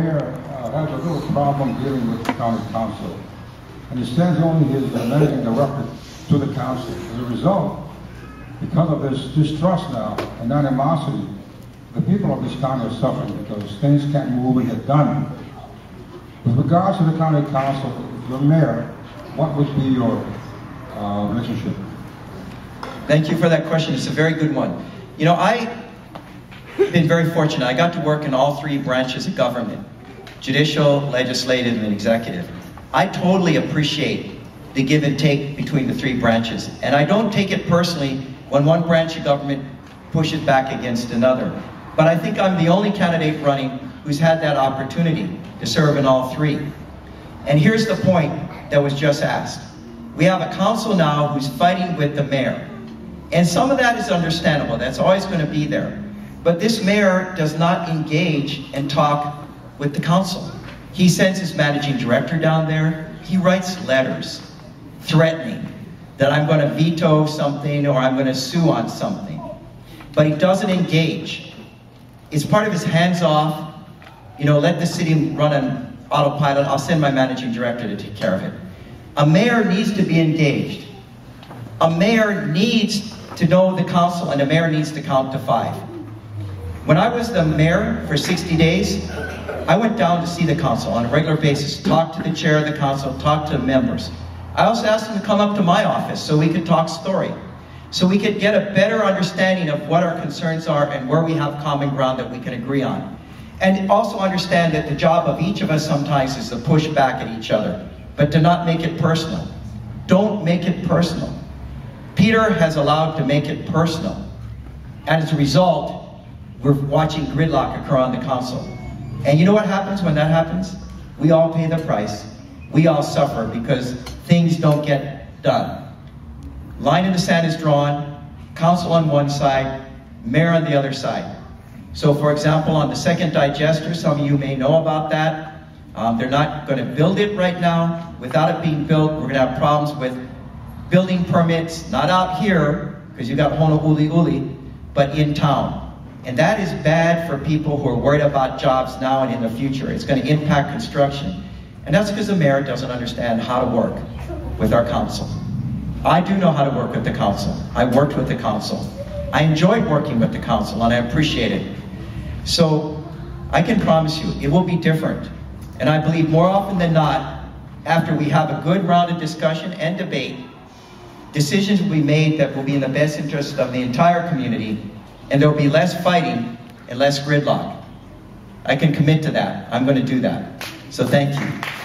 mayor has a little problem dealing with the county council, and he sends only his managing director to the council. As a result, because of this distrust now and animosity, the people of this county are suffering because things can't move and get done. With regards to the county council, your mayor, what would be your relationship? Thank you for that question. It's a very good one. You know, I've been very fortunate. I got to work in all three branches of government: judicial, legislative, and executive. I totally appreciate the give and take between the three branches. And I don't take it personally when one branch of government pushes back against another. But I think I'm the only candidate running who's had that opportunity to serve in all three. And here's the point that was just asked. We have a council now who's fighting with the mayor. And some of that is understandable. That's always going to be there. But this mayor does not engage and talk with the council. He sends his managing director down there. He writes letters threatening that I'm going to veto something or I'm going to sue on something. But he doesn't engage. It's part of his hands-off, you know, let the city run on autopilot. I'll send my managing director to take care of it. A mayor needs to be engaged. A mayor needs to know the council, and a mayor needs to count to 5. When I was the mayor for 60 days, I went down to see the council on a regular basis, talk to the chair of the council, talk to the members. I also asked them to come up to my office so we could talk story, so we could get a better understanding of what our concerns are and where we have common ground that we can agree on. And also understand that the job of each of us sometimes is to push back at each other, but to not make it personal. Don't make it personal. Peter has allowed to make it personal. And as a result, we're watching gridlock occur on the council. And you know what happens when that happens? We all pay the price. We all suffer because things don't get done. Line in the sand is drawn, council on one side, mayor on the other side. So for example, on the second digester, some of you may know about that. They're not going to build it right now. Without it being built, we're going to have problems with building permits, not out here, because you got Honolulu, but in town. And that is bad for people who are worried about jobs now and in the future. It's going to impact construction. And that's because the mayor doesn't understand how to work with our council. I do know how to work with the council. I worked with the council. I enjoyed working with the council, and I appreciate it. So I can promise you, it will be different. And I believe more often than not, after we have a good round of discussion and debate, decisions will be made that will be in the best interest of the entire community, and there will be less fighting and less gridlock. I can commit to that. I'm going to do that. So thank you.